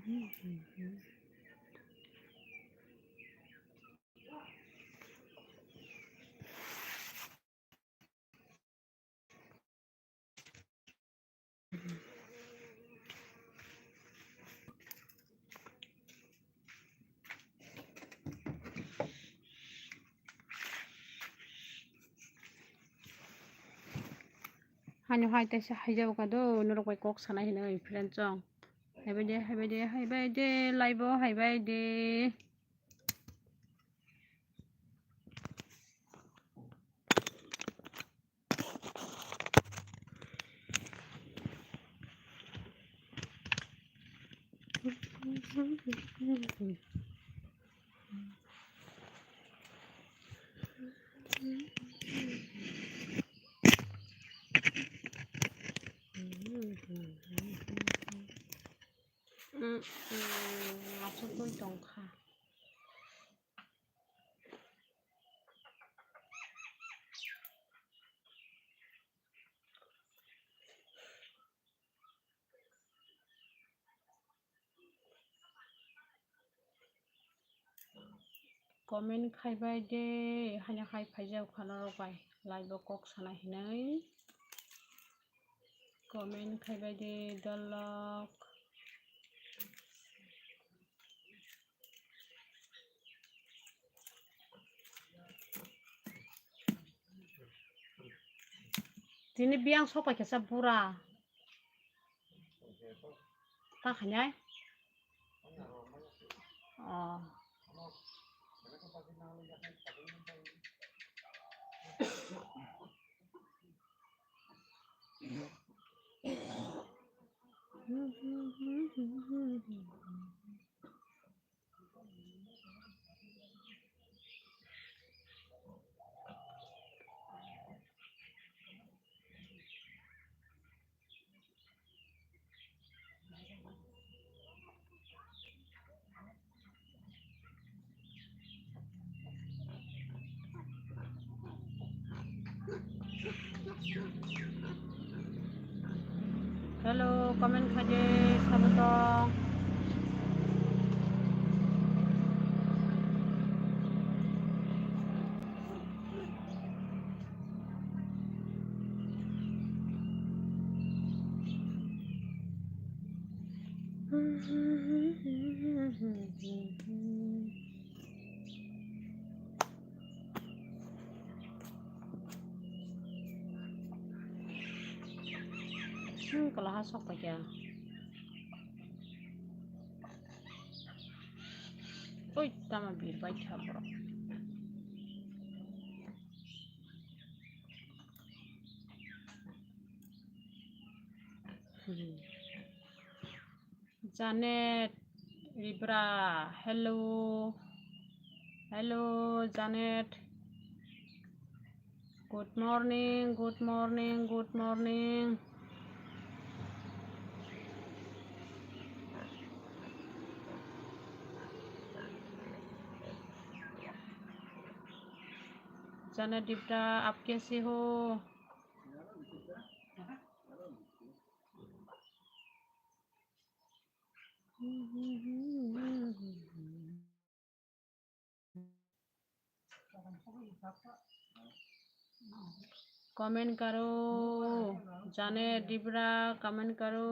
Hanyo hai tay sa hajaw ka do nurok bay kok sana hinay friend chong hai bay de laibo hai bay de Masuk pun tongka. Comment khai bay de hanya khai phajaw khana rok bay laibo kok sana hinay comment khai bay de dalok Tini biang sopa kesa pura. Tak hanyai. Oh. Hello, comment khaje sabutong. Kalau hasok aja. Uy, tama bir baca bro. Janet, Libra, hello. Hello, Janet. Good morning, good morning, good morning. जाना डिब्रा आप कैसे हो comment करो जाने डिब्रा comment करो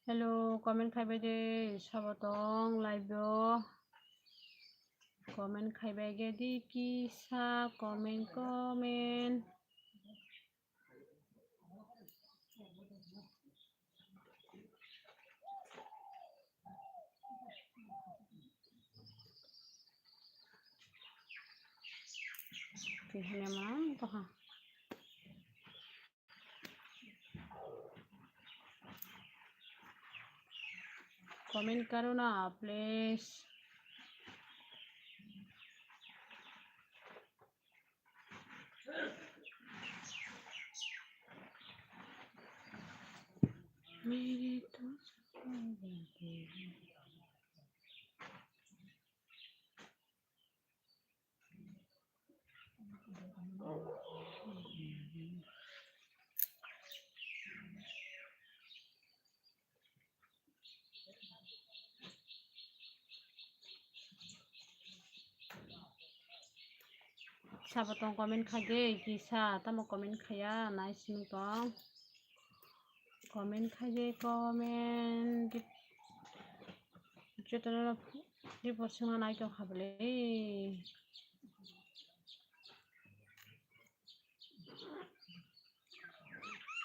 hello comment खाइबाय दे साबतं live comment खाइबाय गे दि किसा comment Kayaknya mah comment करो ना प्लीज मेरे तो Siapa tong komen kage kisa tamo komen khaya nice ning tong komen kage komen chutana di posuna nai tong khable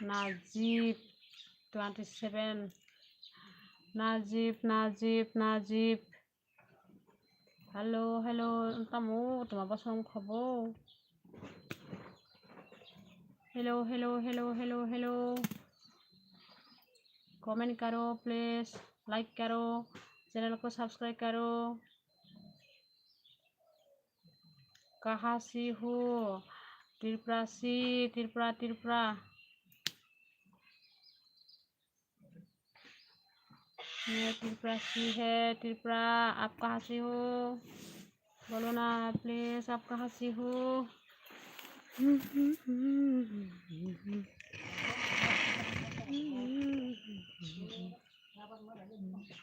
Najib 27 Najib hello tamu tuma basong khabo hello comment करो please like करो channel को subscribe करो कहाँ से हो त्रिपुरा मैं त्रिपुरा से है त्रिपुरा आप कहाँ से हो बोलो ना प्लीज आप कहाँ से हो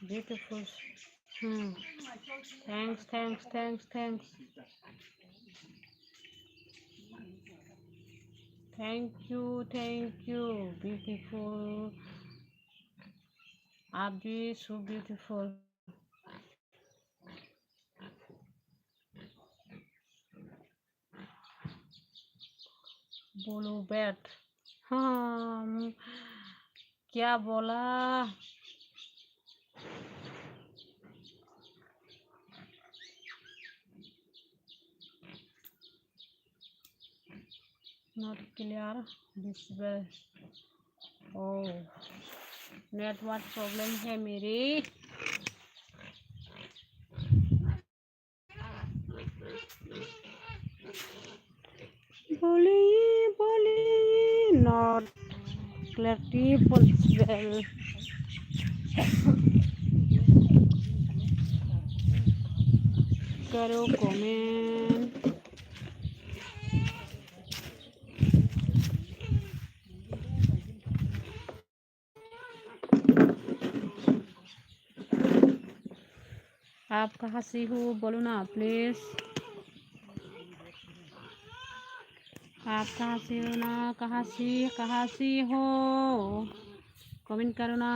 beautiful thanks thank you beautiful Abdi so beautiful बोलो बैठ हाँ क्या बोला not clear visible oh network problem है मेरी बोलिए not clarity possible करो कमेंट आप कहाँ से हो बोलो ना प्लीज आप कहाँ से हो ना कहाँ से हो कमेंट करो ना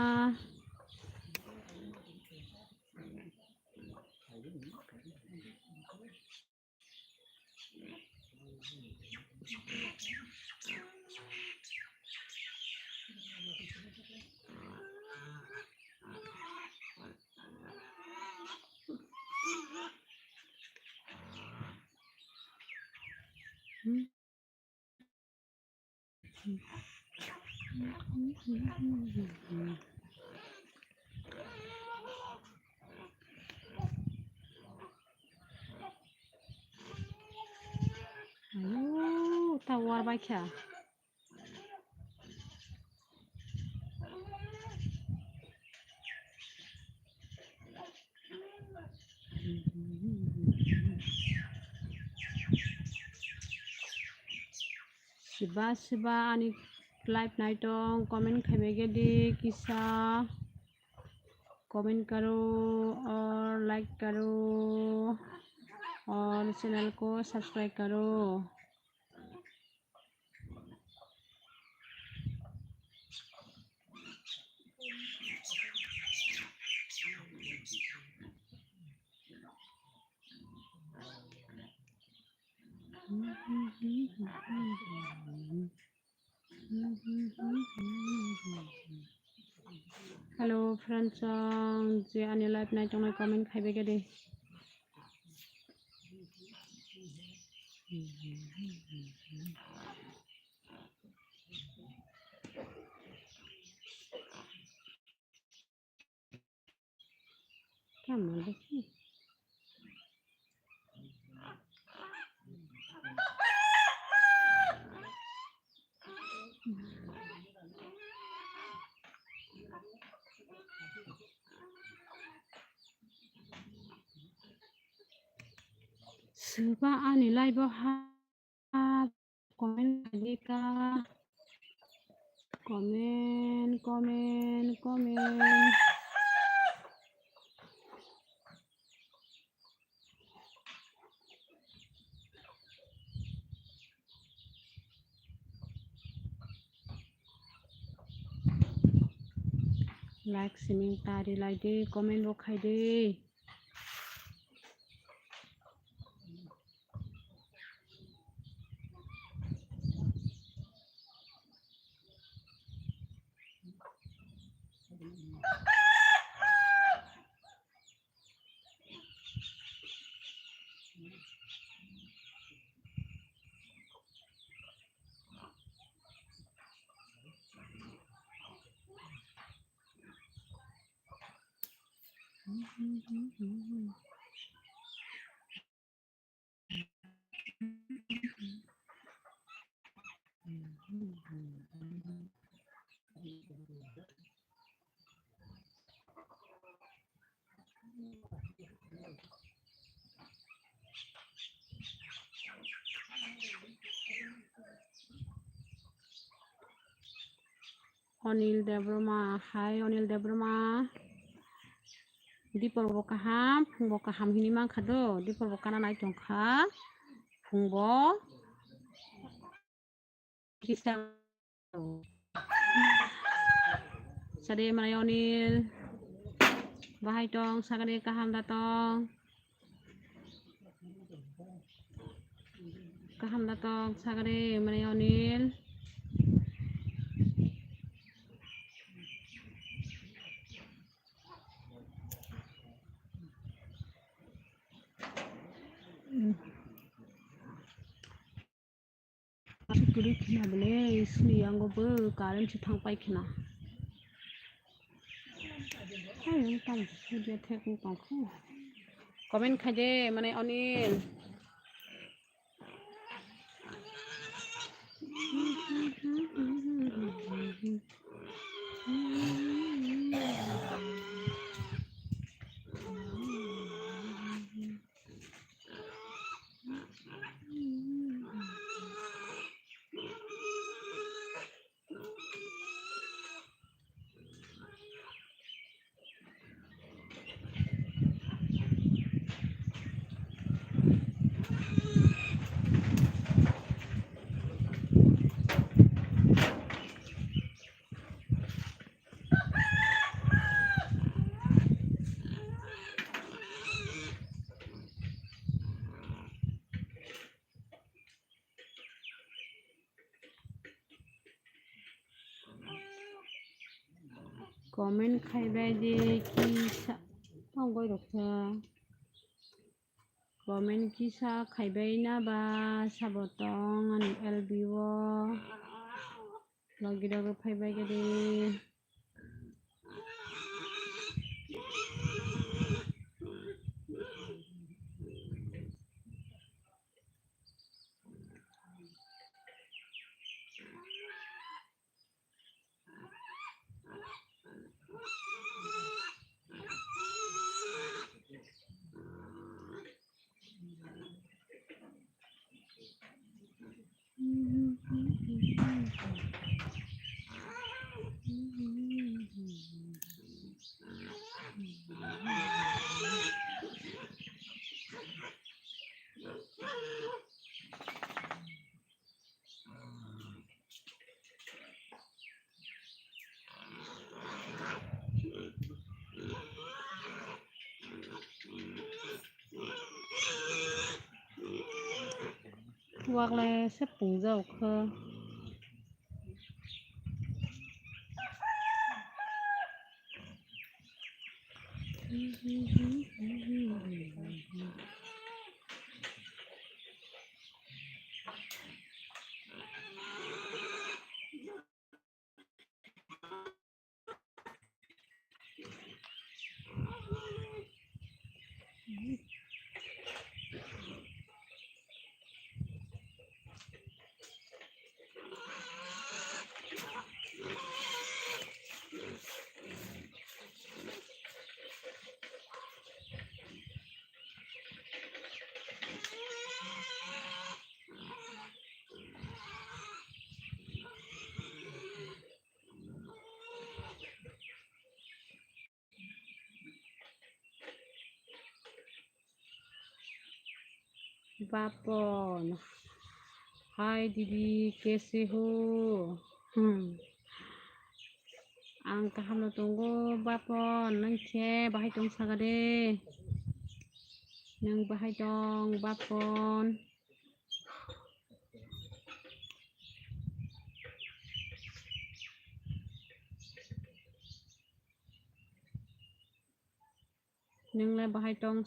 tawar baca Siba ani live night dong comment खाइबेगे दी किसा कमेंट करो और लाइक करो और चैनल को सब्सक्राइब करो हेलो फ्रेंड्स जे आनि लाइव नाइट दं कमेंट खाइबेगे दी क्या मार देखी Soba ani live ha comment lagi ka comment like siming tari like de comment ro khai de Onil Debroma hi Onil Debroma Dipol bo kaham phungbo kaham hini mang khado dipol bo kana nai tongkha phungbo kisa sade manai Onil bahai tong sagade kaham datong sagade manai Onil Sukuri khina bole ismi anggo bo current si thangpai khina hai tam sudia thek tongkhu comment khai de manai Onil comment khai bai de ki sa tong goi rok tha comment kisa khai bai na ba sabotong ani LBO logi dog phai bai gade hoặc là xếp phùng dầu khơ बापन हाय दीदी कैसे हो आं गाहामनो दंगो बापन नों खे बाहाय दं सागादे नों बाहाय दं बापन नोंलाय बाहाय दं